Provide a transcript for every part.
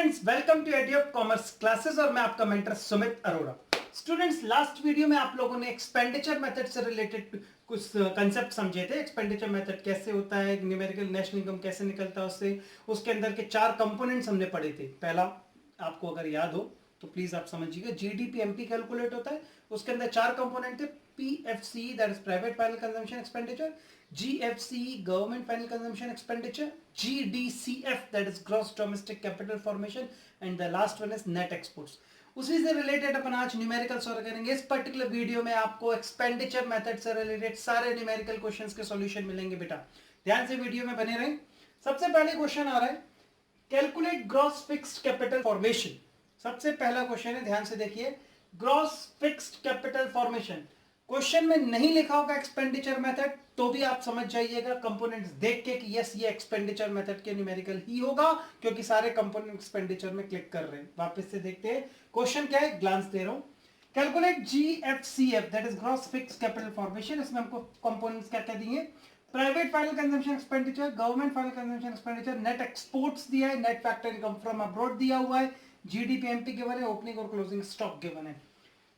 Students welcome to एडियो commerce classes और मैं आपका mentor Sumit Arora. Students last video में आप लोगों ने एक्सपेंडिचर मेथड से रिलेटेड कुछ कंसेप्ट समझे थे। एक्सपेंडिचर मेथड कैसे होता है, न्यूमेरिकल नेशनल इनकम कैसे निकलता है उससे, उसके अंदर के 4 कंपोनेंट्स हमने पढ़े थे। पहला आपको अगर याद हो तो प्लीज आप समझिएगा, जीडीपी एमपी कैलकुलेट होता है, उसके अंदर 4 कंपोनेंट थे। PFC that is private final consumption expenditure, GFC government final consumption expenditure, GDCF that is gross domestic capital formation and the last one is net exports। उसी से related अपन आज numerical solve करेंगे। इस पर्टिकुलर वीडियो में आपको expenditure method से related सारे numerical questions के सॉल्यूशन मिलेंगे। बेटा ध्यान से वीडियो में बने रहें। सबसे पहले क्वेश्चन आ रहा है, calculate gross fixed capital formation. सबसे पहला क्वेश्चन है, ध्यान से देखिए, gross fixed capital formation. Question में नहीं लिखा होगा एक्सपेंडिचर मेथड तो भी आप समझ जाइएगा कंपोनेंट्स देख के कि यस ये एक्सपेंडिचर मेथड के न्यूमेरिकल ही होगा, क्योंकि सारे कंपोनेंट एक्सपेंडिचर में क्लिक कर रहे हैं। वापस से देखते हैं क्वेश्चन क्या है, ग्लांस दे रहा हूं। Calculate GFCF that is gross fixed capital formation. इसमें हमको कंपोनेंट्स क्या क्या दिए, private final consumption expenditure, government final consumption expenditure, net exports दिया है, net factor income from abroad दिया हुआ है, जीडीपी एमपी गिवन है, ओपनिंग और क्लोजिंग स्टॉक गिवन है।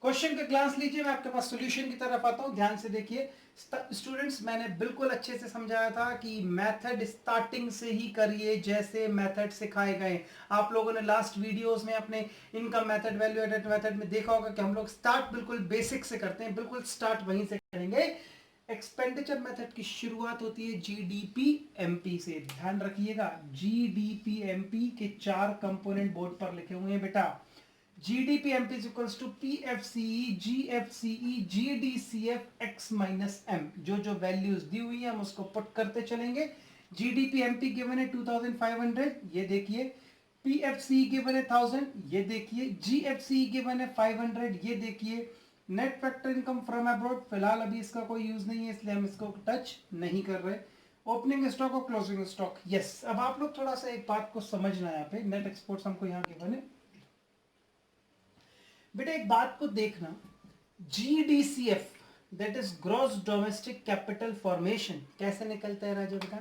क्वेश्चन का ग्लांस लीजिए, मैं आपके पास सॉल्यूशन की तरफ आता हूं। ध्यान से देखिए स्टूडेंट्स, मैंने बिल्कुल अच्छे से समझाया था कि मेथड स्टार्टिंग से ही करिए जैसे मेथड सिखाए गए। आप लोगों ने लास्ट वीडियोस में अपने income method, value added method में देखा होगा कि हम लोग स्टार्ट बिल्कुल बेसिक से करते हैं, बिल्कुल स्टार्ट वहीं से करेंगे। एक्सपेंडिचर मेथड की शुरुआत होती है जीडीपी एमपी से। ध्यान रखिएगा, जीडीपी एमपी के 4 कंपोनेंट बोर्ड पर लिखे हुए हैं बेटा। GDP MP is equals to PFCE, GFCE, GDCF x minus M। जो वैल्यूज दी हुई है हम उसको पुट करते चलेंगे। GDP MP गिवन है 2500, ये देखिए। PFCE गिवन है 1000, ये देखिए। GFCE गिवन है 500, ये देखिए। Net factor income from abroad, फिलहाल अभी इसका कोई यूज नहीं है इसलिए हम इसको टच नहीं कर रहे। ओपनिंग स्टॉक और क्लोजिंग स्टॉक, यस। अब आप लोग थोड़ा सा एक बात को समझना है, यहाँ पे नेट एक्सपोर्ट्स हमको यहाँ गिवन है बेटा। एक बात को देखना, GDCF that is gross domestic capital formation कैसे निकलता है राजा बेटा।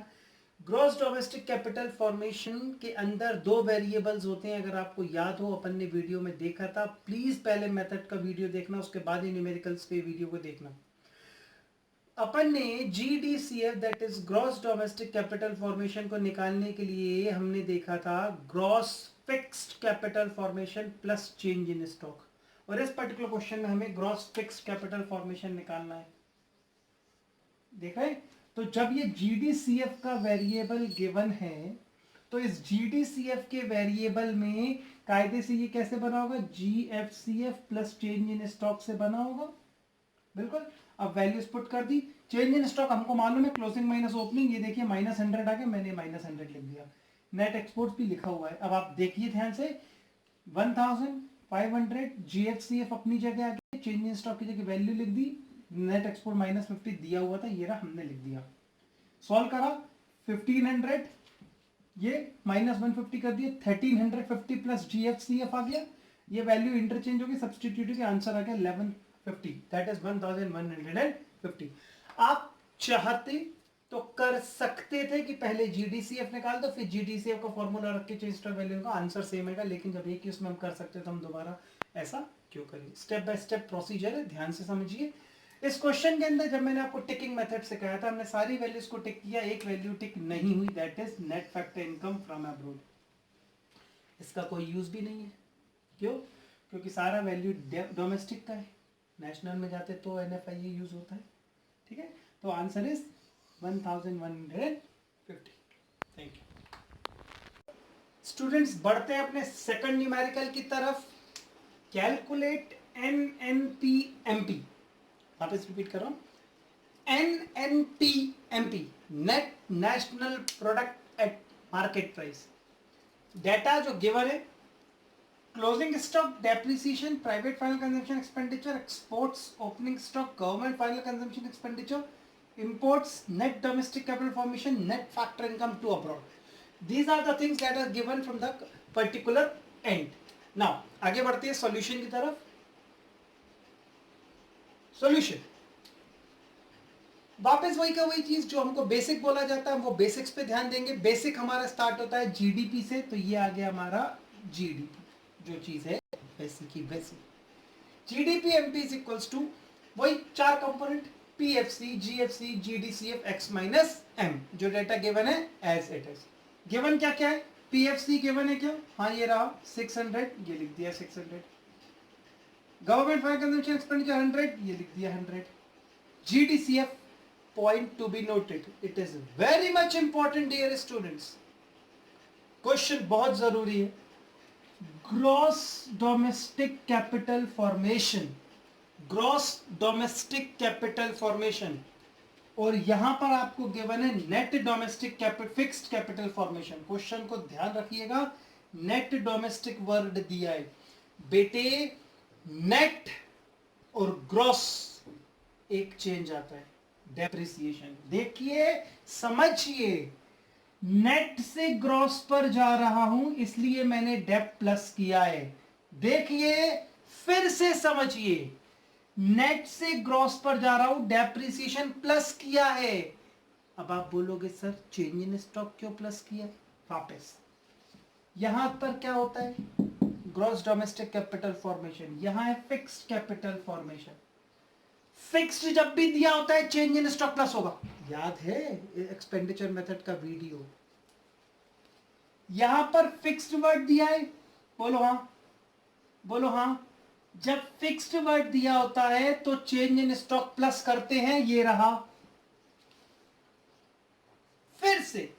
ग्रॉस डोमेस्टिक कैपिटल फॉर्मेशन के अंदर 2 वेरिएबल्स होते हैं। अगर आपको याद हो, अपन ने वीडियो में देखा था। प्लीज पहले मेथड का वीडियो देखना, उसके बाद ही न्यूमेरिकल्स के वीडियो को देखना। अपन ने GDCF that is gross domestic capital formation को निकालने के लिए हमने देखा था gross fixed capital formation plus change in stock, और इस पर्टिकुलर क्वेश्चन में हमें ग्रॉस फिक्स्ड कैपिटल फॉर्मेशन निकालना है। देख रहे हैं, तो जब ये जीडीसीएफ का वेरिएबल गिवन है तो इस जीडीसीएफ के वेरिएबल में कायदे से ये कैसे बना होगा, GFCF plus change in stock से बना होगा। बिल्कुल। अब वैल्यूज पुट कर दी। चेंज इन स्टॉक हमको मालूम है, क्लोजिंग माइनस ओपनिंग, ये देखिए -100 आ गया, मैंने -100 लिख दिया। नेट एक्सपोर्ट्स भी लिखा हुआ है। अब आप देखिए ध्यान से, 1500 जीएफसीएफ अपनी जगह आके चेंज इन स्टॉक की जगह वैल्यू लिख दी, नेट एक्सपोर्ट -50 दिया हुआ था, ये रहा, हमने लिख दिया। सॉल्व करा, 1500 ये -150 कर दिया, 1350 प्लस जीएफसीएफ आ गया, ये वैल्यू इंटरचेंज होगी, सब्स्टिट्यूट होगी, आंसर आ गया 1150 दैट इज 1150। आप चाहते तो कर सकते थे कि पहले जीडीसीएफ निकाल दो, फिर जीडीसीएफ का फॉर्मूला रख के चेंज स्टॉक वैल्यू का आंसर सेम है, लेकिन जब एक ही उसमें हम कर सकते तो हम दोबारा ऐसा क्यों करेंगे। स्टेप बाय स्टेप प्रोसीजर है, ध्यान से समझिए। इस क्वेश्चन के अंदर जब मैंने आपको टिकिंग मेथड से कहा था, हमने सारी वैल्यूज को टिक किया, एक वैल्यू टिक नहीं हुई, that is net factor income from abroad. इसका कोई यूज भी नहीं है। क्यों? क्योंकि सारा वैल्यू डोमेस्टिक का है, नेशनल में जाते तो एनएफआईए यूज होता है। ठीक है, तो answer is 1150। Thank you students. बढ़ते हैं अपने सेकंड न्यूमेरिकल की तरफ। कैलकुलेट एनएनपीएमपी, वापस रिपीट कर रहा हूं, NNPMP net national product at market price. Data जो गिवन है, closing stock, depreciation, private final consumption expenditure, exports, opening stock, government final consumption expenditure, imports, net domestic capital formation, net factor income to abroad. These are the things that are given from the particular end. Now आगे बढ़ते हैं solution की तरफ। Solution वापस वही का वही चीज जो हमको बेसिक बोला जाता है, हम वो बेसिक्स पे ध्यान देंगे। बेसिक हमारा स्टार्ट होता है जीडीपी से, तो ये आ गया हमारा जीडीपी, जो चीज है वैसी की वैसी। GDP MP is equals to वही चार component PFC, GFC, GDCF X minus M, जो डेटा गिवन है एज इट इज। गिवन क्या क्या है? पीएफसी गिवन है क्या? हाँ ये रहा 600, ये लिख दिया 600। गवर्नमेंट फाइनेंस कंजम्पशन एक्सपेंडिचर 100, ये लिख दिया 100। GDCF, point to be noted, it is very much important dear students, question बहुत जरूरी है। Gross domestic capital formation, gross domestic capital formation, और यहां पर आपको गिवन है net domestic capital, fixed capital formation. Question को ध्यान रखिएगा, नेट डोमेस्टिक वर्ड दिया है बेटे, नेट और ग्रॉस एक चेंज आता है, डेप्रिसिएशन। देखिए समझिए, नेट से ग्रॉस पर जा रहा हूं इसलिए मैंने डेप प्लस किया है। देखिए फिर से समझिए, नेट से ग्रॉस पर जा रहा हूं, डेप्रिसिएशन प्लस किया है। अब आप बोलोगे सर चेंज इन स्टॉक क्यों प्लस किया? वापस यहां पर क्या होता है, ग्रॉस डोमेस्टिक कैपिटल फॉर्मेशन, यहां है फिक्स्ड कैपिटल फॉर्मेशन। फिक्स्ड जब भी दिया होता है चेंज इन स्टॉक प्लस होगा, याद है एक्सपेंडिचर मेथड का वीडियो। यहां पर फिक्स्ड वर्ड दिया है, बोलो हां, बोलो हां। जब फिक्स्ड वर्ड दिया होता है तो चेंज इन स्टॉक प्लस करते हैं, ये रहा। फिर से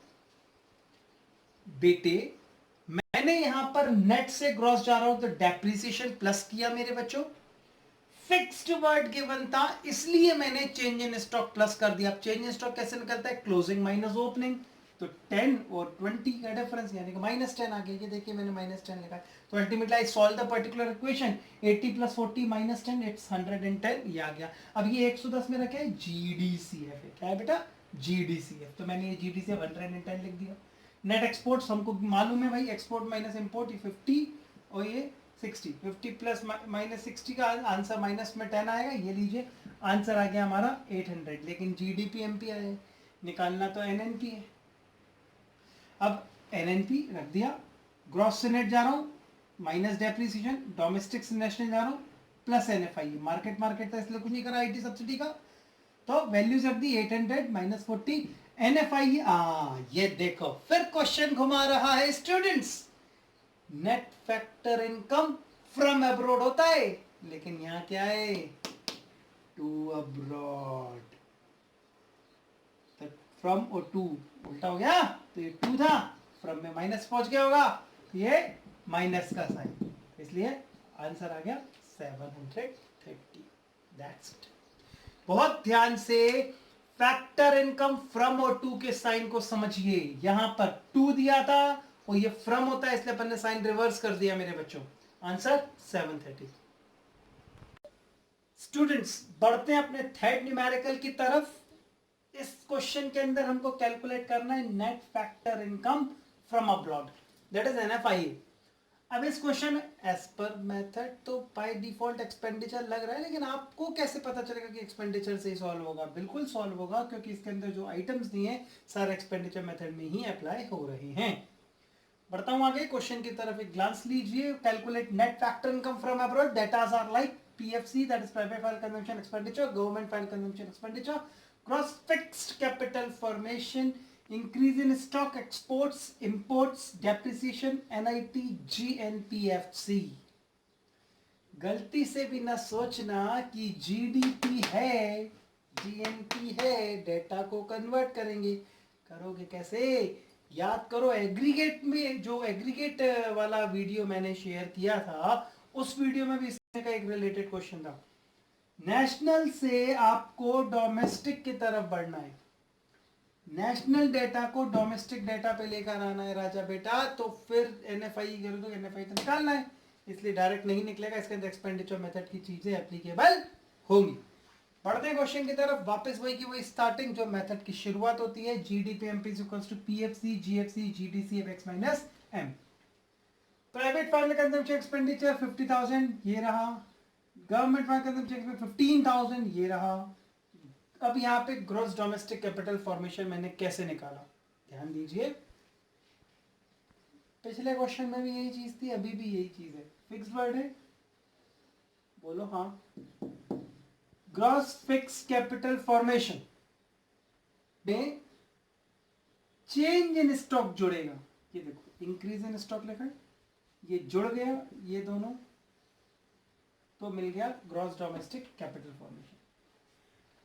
बेटे, मैंने यहां पर नेट से ग्रॉस जा रहा हूं तो डेप्रिसिएशन प्लस किया मेरे बच्चों। फिक्स्ड वर्ड गिवन था इसलिए मैंने चेंज इन स्टॉक प्लस कर दिया। अब चेंज इन स्टॉक कैसे निकलता है? क्लोजिंग माइनस ओपनिंग, तो 10 और 20 का डिफरेंस यानी कि -10 आ गया। ये देखिए मैंने -10 लिखा है। तो ultimately I solve the particular equation, 80 + 40 - 10 it's 110, ये आ गया। अब ये 110 में रखा है जीडीसीएफ है, क्या है बेटा? जीडीसीएफ। तो मैंने ये जीडीसीएफ 110 लिख दिया। नेट एक्सपोर्ट्स हमको मालूम है भाई, एक्सपोर्ट माइनस इंपोर्ट, ये 50 और ये 60, 50 प्लस -60 का आंसर माइनस में 10 आएगा। ये लीजिए आंसर आ गया हमारा 800, लेकिन जीडीपी एमपी आए, निकालना तो एनएनपी है। अब एनएनपी रख दिया, ग्रॉस से नेट जा रहा हूँ, माइनस डेप्रिसिएशन, डोमेस्टिक से नेशनल जा रहा हूँ, प्लस एनएफआई, मार्केट मार्केट था इसलिए कुछ नहीं करा आईटी सब्सिडी का। तो वैल्यूज रख दी 800 -40 एनएफआई। ये देखो फिर क्वेश्चन घुमा रहा है students, net factor income from abroad होता है, लेकिन यहां क्या है? To abroad. फ्रॉम और टू उल्टा हो गया, तो ये 2 था, फ्रॉम में माइनस पहुंच गया होगा, तो ये माइनस का साइन, इसलिए आंसर आ गया 730। That's it. बहुत ध्यान से फैक्टर इनकम फ्रॉम और टू के साइन को समझिए। यहां पर 2 दिया था और ये फ्रॉम होता है, इसलिए अपन ने साइन रिवर्स कर दिया मेरे बच्चों। आंसर 730। स्टूडेंट्स बढ़ते हैं अपने थर्ड न्यूमेरिकल की तरफ। इस क्वेश्चन के अंदर हमको कैलकुलेट करना है net factor income from abroad, that is NFI. अब इस क्वेश्चन एज पर मेथड तो बाय डिफॉल्ट एक्सपेंडिचर लग रहा है, लेकिन आपको कैसे पता चलेगा कि एक्सपेंडिचर से ही सॉल्व होगा? बिल्कुल सॉल्व होगा, क्योंकि इसके अंदर जो आइटम्स दिए हैं सारे एक्सपेंडिचर मेथड में ही अप्लाई हो रहे हैं। बढ़ता हूं आगे क्वेश्चन की तरफ, एक ग्लांस लीजिए। Calculate net factor income from abroad, datas are like PFC, that is private final consumption expenditure, government final consumption expenditure, gross fixed capital formation, increase in stock, exports, imports, depreciation, NIT, GNPFC। गलती से भी ना सोचना कि GDP है, GNP है, data को convert करेंगे। करोगे कैसे? याद करो एग्रीगेट में, जो एग्रीगेट वाला वीडियो मैंने शेयर किया था, उस वीडियो में भी इसका एक रिलेटेड क्वेश्चन था। नेशनल से आपको डोमेस्टिक की तरफ बढ़ना है, नेशनल डेटा को डोमेस्टिक डेटा पे लेकर आना है राजा बेटा, तो फिर एनएफआई करो तो एनएफआई तो निकालना है, इसलिए डायरेक्ट नहीं निकलेगा, इसके अंदर एक्सपेंडिचर मेथड की चीजें एप्लीकेबल होंगी। बढ़ते हैं क्वेश्चन की तरफ, वापस वही की वही स्टार्टिंग, जो मेथड की शुरुआत होती है, GDP MP equals to PFC, GFC, GDCF X minus M. Private final consumption expenditure 50,000, ये रहा। गवर्नमेंट फाइनल कंजम्पशन 15,000, ये रहा। अब यहाँ पे ग्रॉस डोमेस्टिक कैपिटल फॉर्मेशन मैंने कैसे निकाला, ध्यान दीजिए। पिछले क्वेश्चन में भी यही चीज थी, अभी भी यही चीज है। फिक्स्ड वर्ड है, बोलो हाँ। ग्रॉस फिक्स कैपिटल फॉर्मेशन में चेंज इन स्टॉक जुड़ेगा। ये देखो इंक्रीज इन स्टॉक लिखा है, ये जुड़ गया ये दोनों, तो मिल गया ग्रॉस डोमेस्टिक कैपिटल फॉर्मेशन।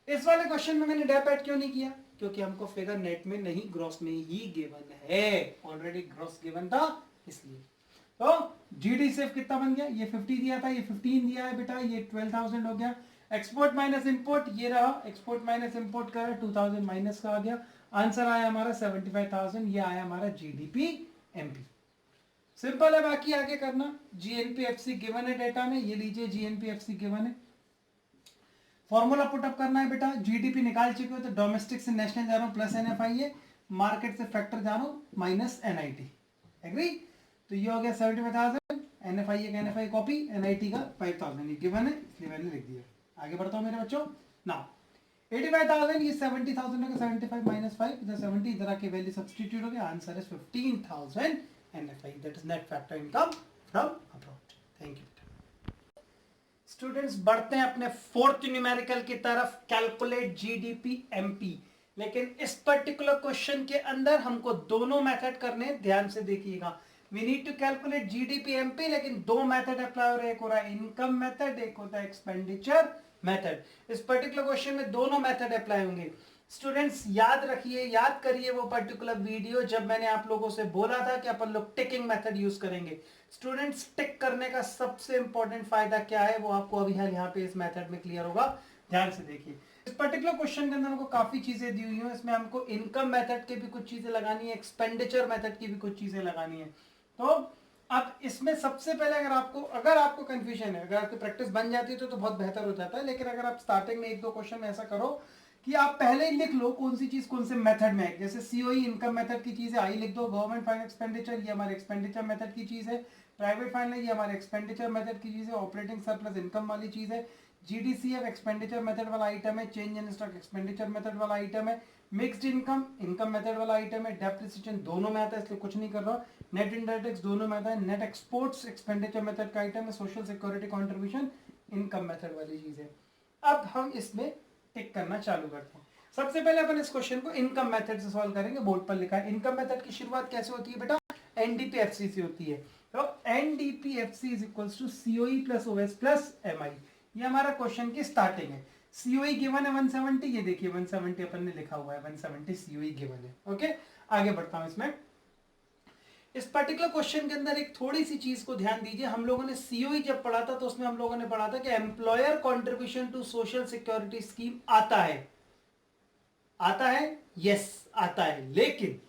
इस वाले क्वेश्चन में मैंने डेप ऐड क्यों नहीं किया, क्योंकि हमको फिगर नेट में नहीं ग्रॉस में ही गिवन है, ऑलरेडी ग्रॉस गिवन था इसलिए। तो जीडी सेफ कितना बन गया, ये 50 दिया था, ये 15 दिया है बेटा, ये 12,000 हो गया। एक्सपोर्ट माइनस इंपोर्ट ये रहा, एक्सपोर्ट माइनस इंपोर्ट का 2000 माइनस का आ गया। आंसर आया हमारा 75,000, ये आया हमारा जीडीपी एमपी। सिंपल है, बाकी आगे करना। जीएनपीएफसी गिवन है डेटा में, ये लीजिए जीएनपीएफसी गिवन है। फॉर्मूला पुटअप करना है बेटा, जीडीपी निकाल चुके हो तो डोमेस्टिक से नेशनल जा रहा हूं प्लस एनएफआई है, मार्केट से फैक्टर जा रहा हूं माइनस एनआईटी। एग्री? तो ये हो गया 75,000, एनएफआई का एनएफआई कॉपी, एनआईटी का 5,000, ये गिवन है इसलिए मैंने लिख दिया। आगे बढ़ता हूं मेरे बच्चों। नाउ 85,000, ये 70,000 का 75 माइनस 5 इधर 70, इधर आके वैल्यू सब्स्टिट्यूट हो गया, answer is 15,000 NFI, that is net factor income from abroad. Thank you students. बढ़ते हैं अपने फोर्थ न्यूमेरिकल की तरफ, कैलकुलेट जीडीपी एमपी। लेकिन इस पर्टिकुलर क्वेश्चन के अंदर हमको दोनों मेथड करने, ध्यान से देखिएगा। We need to calculate GDP MP, लेकिन दो मेथड अप्लाई हो रहे हैं, एक हो रहा है इनकम मेथड, एक होता है एक्सपेंडिचर मेथड। इस पर्टिकुलर क्वेश्चन में दोनों मेथड अप्लाई होंगे। स्टूडेंट्स याद रखिए, याद करिए वो पर्टिकुलर वीडियो जब मैंने आप लोगों से बोला था कि अपन लोग टिकिंग मेथड यूज करेंगे। स्टूडेंट्स टिक करने का सबसे इंपॉर्टेंट फायदा क्या है वो आपको अभी यहाँ पे इस मेथड में क्लियर होगा, ध्यान से देखिए। इस पर्टिकुलर क्वेश्चन के अंदर हमको काफी चीजें दी हुई हैं, इसमें हमको इनकम मेथड के भी कुछ चीजें लगानी है, एक्सपेंडिचर मेथड की भी कुछ चीजें लगानी है। तो अब इसमें सबसे पहले अगर आपको कंफ्यूजन है, अगर आपकी प्रैक्टिस बन जाती है तो बहुत बेहतर हो जाता है। लेकिन अगर आप स्टार्टिंग में एक दो क्वेश्चन में ऐसा करो कि आप पहले ही लिख लो कौन सी चीज कौन से मेथड में है, जैसे सीओई इनकम मेथड की चीज है, आई लिख दो, गवर्नमेंट फाइनेंस एक्सपेंडिचर ये हमारे एक्सपेंडिचर मेथड की चीज है, प्राइवेट फाइनेंस ये हमारे एक्सपेंडिचर मेथड की चीज है, ऑपरेटिंग सरप्लस इनकम वाली चीज है, जीडीसीएफ एक्सपेंडिचर मेथड वाला आइटम है, change in stock expenditure method वाला आइटम है, मिक्स्ड इनकम इनकम मेथड वाला आइटम है, डेप्रिसिएशन दोनों में आता है इसलिए कुछ नहीं कर रहा, नेट इनडायरेक्ट दोनों में आता है, नेट एक्सपोर्ट्स एक्सपेंडिचर मेथड का आइटम है, social security contribution income method वाली चीज है। अब हम इसमें टिक करना चालू करते हैं। सबसे पहले अपन इस क्वेश्चन को इनकम मेथड से सॉल्व करेंगे। बोर्ड पर लिखा है इनकम मेथड की शुरुआत कैसे होती है बेटा, एनडीपीएफसी से होती है। तो NDPFC is equals to COE plus OS plus MI, ये हमारा क्वेश्चन की स्टार्टिंग है। सीओई गिवन है 170, ये देखिए 170 अपन ने लिखा हुआ है, 170 सीओई गिवन है। ओके, आगे बढ़ता हूं इसमें। इस पर्टिकुलर क्वेश्चन के अंदर एक थोड़ी सी चीज को ध्यान दीजिए। हम लोगों ने सीओई जब पढ़ा था तो उसमें हम लोगों ने पढ़ा था कि employer contribution to social security scheme आता है, आता है, यस आता है। लेकिन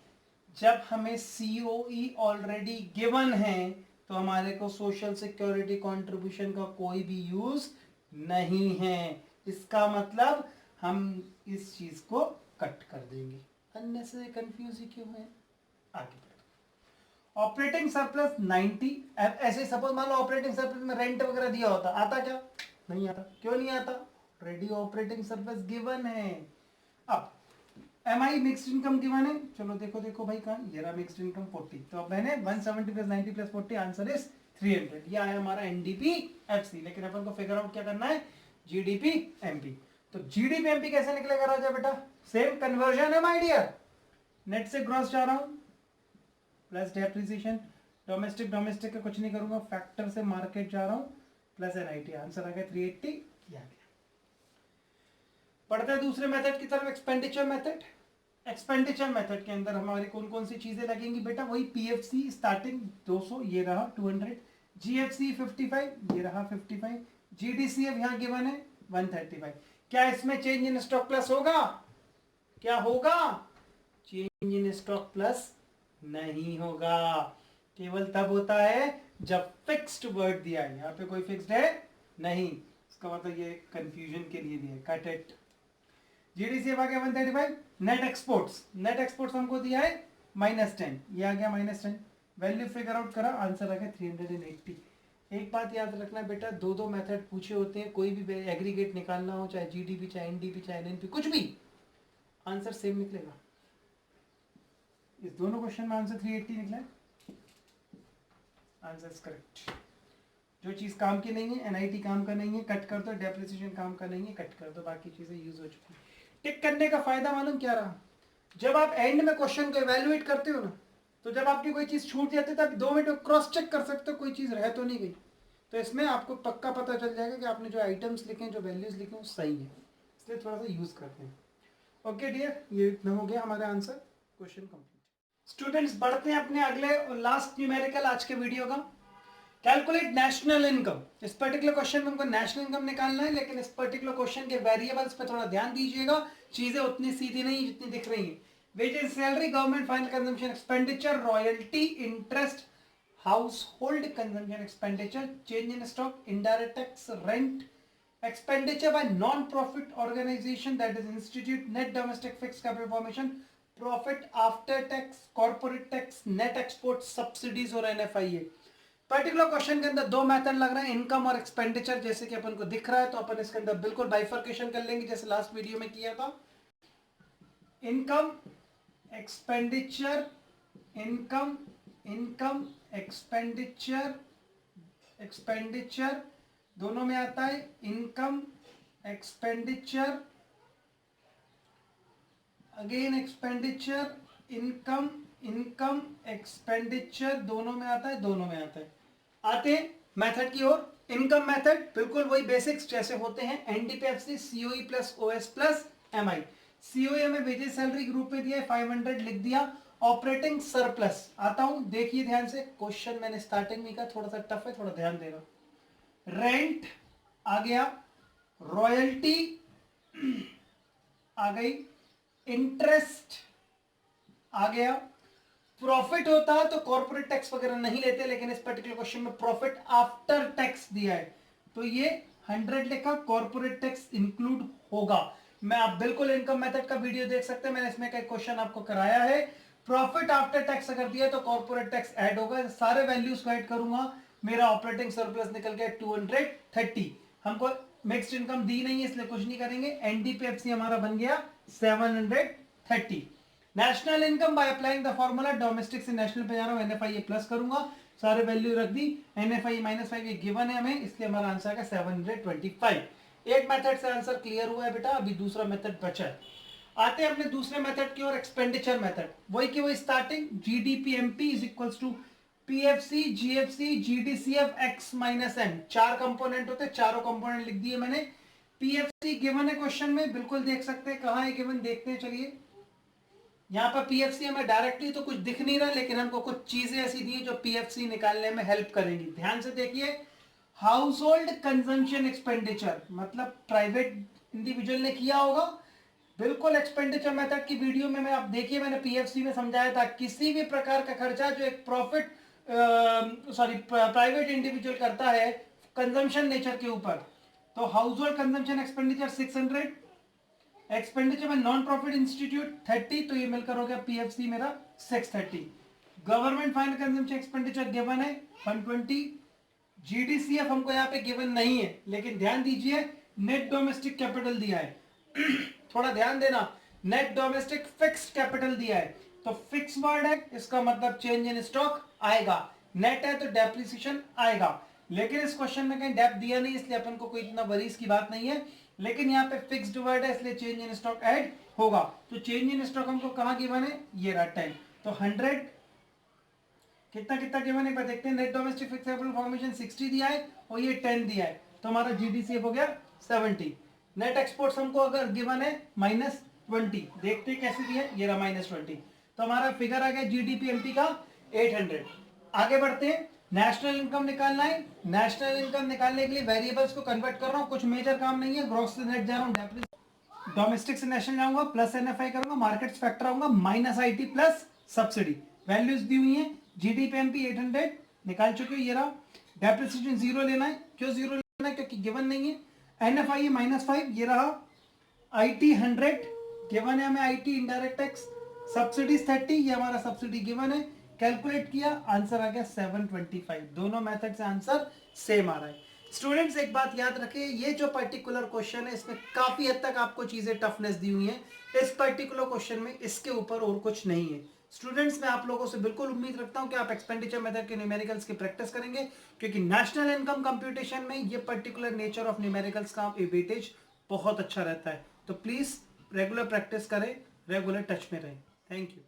जब हमें सीओई ऑलरेडी गिवन है तो हमारे को सोशल सिक्योरिटी कंट्रीब्यूशन का कोई भी यूज नहीं है। इसका मतलब हम इस चीज को कट कर देंगे। अननेसेसरी कंफ्यूज ही क्यों है, आगे ऑपरेटिंग सरप्लस 90। ऐसे सपोज मान लो ऑपरेटिंग सरप्लस में रेंट वगैरह दिया होता, आता क्या, नहीं आता। क्यों नहीं आता, ऑलरेडी ऑपरेटिंग सरप्लस गिवन है। अब एमआई मिक्स्ड इनकम गिवन है, चलो देखो देखो भाई कहां, ये रहा मिक्स्ड इनकम 40। तो अब मैंने 170 प्लस 90 प्लस 40 आंसर इज 300, ये आया हमारा एनडीपी एफसी। लेकिन अपन को फिगर आउट क्या करना है, जीडीपी एमपी। तो जीडीपी एमपी कैसे निकलेगा राजा बेटा, सेम कन्वर्जन है माय डियर, नेट से ग्रॉस जा रहा हूं प्लस डेप्रिसिएशन, डोमेस्टिक डोमेस्टिक का कुछ नहीं करूंगा, फैक्टर से मार्केट जा रहा हूं प्लस एनआईटी, आंसर आ गया 380, ये आ गया। पढ़ते हैं दूसरे मेथड की तरफ, एक्सपेंडिचर मेथड। एक्सपेंडिचर मेथड के अंदर हमारी कौन कौन सी चीजें लगेंगी बेटा, वही पीएफसी स्टार्टिंग 200, ये रहा 200, जीएफसी 55, ये रहा 55, जीडीसीएफ यहां गिवन है 135। क्या इसमें चेंज इन स्टॉक प्लस होगा, क्या होगा, चेंज इन स्टॉक प्लस नहीं होगा, केवल तब होता है जब फिक्स्ड वर्ड दिया है। यहाँ पे कोई फिक्स्ड है नहीं, इसका मतलब ये कंफ्यूजन के लिए दिया है, कट इट। जीडीसीएफ आ गया 135, नेट एक्सपोर्ट्स, नेट एक्सपोर्ट्स हमको दिया है -10, ये आ गया -10, वैल्यू फिगर आउट करा, आंसर आ गया 380। एक बात याद रखना बेटा, दो दो मेथड पूछे होते हैं, कोई भी एग्रीगेट निकालना हो, चाहे जीडीपी चाहे एनडीपी चाहे एनएनपी कुछ भी, आंसर सेम निकलेगा। इस दोनों क्वेश्चन में आंसर 380 निकला है। Answer is correct. जो चीज़ काम की नहीं है, एनआईटी काम का नहीं है, कट कर दो। डेप्रिसिएशन काम का नहीं है, कट कर दो। बाकी चीज़ें यूज हो चुकी। टिक करने का फायदा मालूम क्या रहा? जब आप एंड में क्वेश्चन को इवेल्युएट करते हो ना, तो जब आपकी कोई चीज़ छूट जाती है तो आप 2 मिनट में क्रॉस चेक कर सकते हो कोई चीज़ रह तो नहीं गई। तो इसमें आपको पक्का पता चल जाएगा कि आपने जो आइटम्स लिखे हैं, जो वैल्यूज लिखे हैं, वो सही है। इसलिए थोड़ा सा यूज करते हैं। ओके डियर, ये इतना हो गया हमारा आंसर। Question complete. स्टूडेंट्स, बढ़ते हैं अपने अगले और लास्ट न्यूमेरिकल आज के वीडियो का। Calculate national income. इस पर्टिकुलर क्वेश्चन में हमको नेशनल इनकम निकालना है, लेकिन इस पर्टिकुलर क्वेश्चन के वेरिएबल्स पे थोड़ा ध्यान दीजिएगा। चीजें उतनी सीधी नहीं जितनी दिख रही हैं। Wages, salary, government final consumption expenditure, royalty, interest, household consumption expenditure, change in stock, indirect tax, rent, expenditure by non-profit organization, that is institute, net domestic fixed capital formation, profit after tax, corporate tax, net export, subsidies और NFIA। Particular question के अंदर 2 method लग रहे हैं, income और expenditure. जैसे कि अपन को दिख रहा है, तो अपन इसके अंदर बिल्कुल बाइफर्केशन कर लेंगे जैसे लास्ट वीडियो में किया था। Income, expenditure, income, income, expenditure, expenditure दोनों में आता है। Income, expenditure, again expenditure, income, income, expenditure दोनों में आता है, दोनों में आता है। आते हैं मेथड की ओर। इनकम मेथड बिल्कुल वही बेसिक्स जैसे होते हैं, NDPFC, COE plus OS plus MI. COE में वेजेस सैलरी ग्रुप में दिया है, 500 लिख दिया। ऑपरेटिंग सरप्लस आता हूं, देखिए ध्यान से। क्वेश्चन मैंने स्टार्टिंग में कहा थोड़ा सा टफ है, थोड़ा ध्यान देना। रेंट आ गया, रॉयल्टी आ गई, इंटरेस्ट आ गया। प्रॉफिट होता है तो कॉर्पोरेट टैक्स वगैरह नहीं लेते, लेकिन इस पर्टिकुलर क्वेश्चन में प्रॉफिट आफ्टर टैक्स दिया है, तो ये 100 लिखा, कॉर्पोरेट टैक्स इंक्लूड होगा। मैं आप बिल्कुल इनकम मेथड का वीडियो देख सकते हैं, मैंने इसमें कई क्वेश्चन आपको कराया है। प्रॉफिट आफ्टर टैक्स अगर दिया तो कॉर्पोरेट टैक्स ऐड होगा। सारे वैल्यूज को ऐड करूंगा, मेरा ऑपरेटिंग सरप्लस निकल गया 230। हमको मिक्स्ड इनकम दी नहीं है इसलिए कुछ नहीं करेंगे। एनडीपीएफसी हमारा बन गया 730। National income by applying the formula, domestic से नेशनल पे जा रहा हूं, एनएफआई प्लस करूंगा, सारे वैल्यू रख दी। एनएफआई -5 ये गिवन है हमें, इसलिए हमारा आंसर आएगा 725। एक मेथड से आंसर क्लियर हुआ है बेटा, अभी दूसरा मेथड बचा है। आते हैं अपने दूसरे मेथड की ओर, एक्सपेंडिचर मेथड। वही की वही starting, GDPMP is equals to PFC, GFC, GDCF X minus M. 4 component होते हैं, चारों कंपोनेंट लिख दिए मैंने। पीएफसी गिवन है क्वेश्चन में, बिल्कुल देख सकते हैं। कहां है गिवन, देखते हैं चलिए। यहाँ पर पीएफसी हमें डायरेक्टली तो कुछ दिख नहीं रहा, लेकिन हमको कुछ चीजें ऐसी दी जो पीएफसी निकालने में हेल्प करेंगी। ध्यान से देखिए, हाउस होल्ड कंजम्पशन एक्सपेंडिचर मतलब प्राइवेट इंडिविजुअल ने किया होगा। बिल्कुल एक्सपेंडिचर मेथड की वीडियो में मैं आप देखिए, मैंने पीएफसी में समझाया था, किसी भी प्रकार का खर्चा जो एक प्रॉफिट प्राइवेट इंडिविजुअल करता है कंजम्पशन नेचर के ऊपर, तो house hold consumption expenditure 600, expenditure में नॉन प्रॉफिट इंस्टीट्यूट 30, तो ये मिलकर हो गया पीएफसी मेरा 630। Government final consumption expenditure given है 120। जीडीसीएफ हमको यहाँ पे गिवन नहीं है, लेकिन ध्यान दीजिए नेट डोमेस्टिक कैपिटल दिया है थोड़ा ध्यान देना, नेट डोमेस्टिक फिक्स्ड कैपिटल दिया है, तो फिक्स वर्ड है, इसका मतलब चेंज इन स्टॉक आएगा। नेट है तो डेप्रिसिएशन आएगा, लेकिन इस क्वेश्चन में कहीं डेप दिया नहीं, इसलिए अपन को कोई इतना वरीज की बात नहीं है। लेकिन यहाँ पे फिक्स्ड वर्ड है, इसलिए चेंज इन स्टॉक ऐड होगा। तो चेंज इन स्टॉक हमको कहाँ गिवन है, ये रहा 10। तो 100 कितना कितना गिवन है देखते हैं। Net domestic fixed capital formation 60 दिया है और ये 10 दिया है, तो हमारा जीडीसीएफ हो गया 70। नेट एक्सपोर्ट्स हमको अगर गिवन है -20, देखते हैं कैसे दिया है, ये रहा -20, तो हमारा फिगर आ गया जीडीपीएमपी का 800। आगे बढ़ते हैं, नेशनल इनकम निकालना है। नेशनल इनकम निकालने के लिए वेरिएबल्स को कन्वर्ट कर रहा हूं, कुछ मेजर काम नहीं है। ग्रॉस से नेट जा रहा हूं, डोमेस्टिक से नेशनल जाऊंगा, प्लस एनएफआई करूंगा, मार्केट्स फैक्टर आऊंगा, minus IT plus subsidy. Values दी हुई है, जीडीपीएमपी 800 निकाल चुके हो, ये रहा। डेप्रिसिएशन 0 लेना है, क्यों 0 लेना है, क्योंकि गिवन नहीं है। एनएफआई -5, ये रहा। आईटी 100 गिवन है हमें, आईटी इनडायरेक्ट टैक्स, सब्सिडीज 30, ये हमारा सब्सिडी गिवन है। कैलकुलेट किया, आंसर आ गया 725। दोनों मेथड से आंसर सेम आ रहा है। स्टूडेंट्स एक बात याद रखें, ये जो पर्टिकुलर क्वेश्चन है इसमें काफी हद तक आपको चीजें टफनेस दी हुई है। इस पर्टिकुलर क्वेश्चन में इसके ऊपर और कुछ नहीं है। स्टूडेंट्स मैं आप लोगों से बिल्कुल उम्मीद रखता हूं कि आप एक्सपेंडिचर मेथड के न्यूमेरिकल्स की प्रैक्टिस करेंगे, क्योंकि नेशनल इनकम कंप्यूटेशन में ये पर्टिकुलर नेचर ऑफ न्यूमेरिकल्स का वेटेज बहुत अच्छा रहता है। तो प्लीज रेगुलर प्रैक्टिस करें, रेगुलर टच में रहें। Thank you.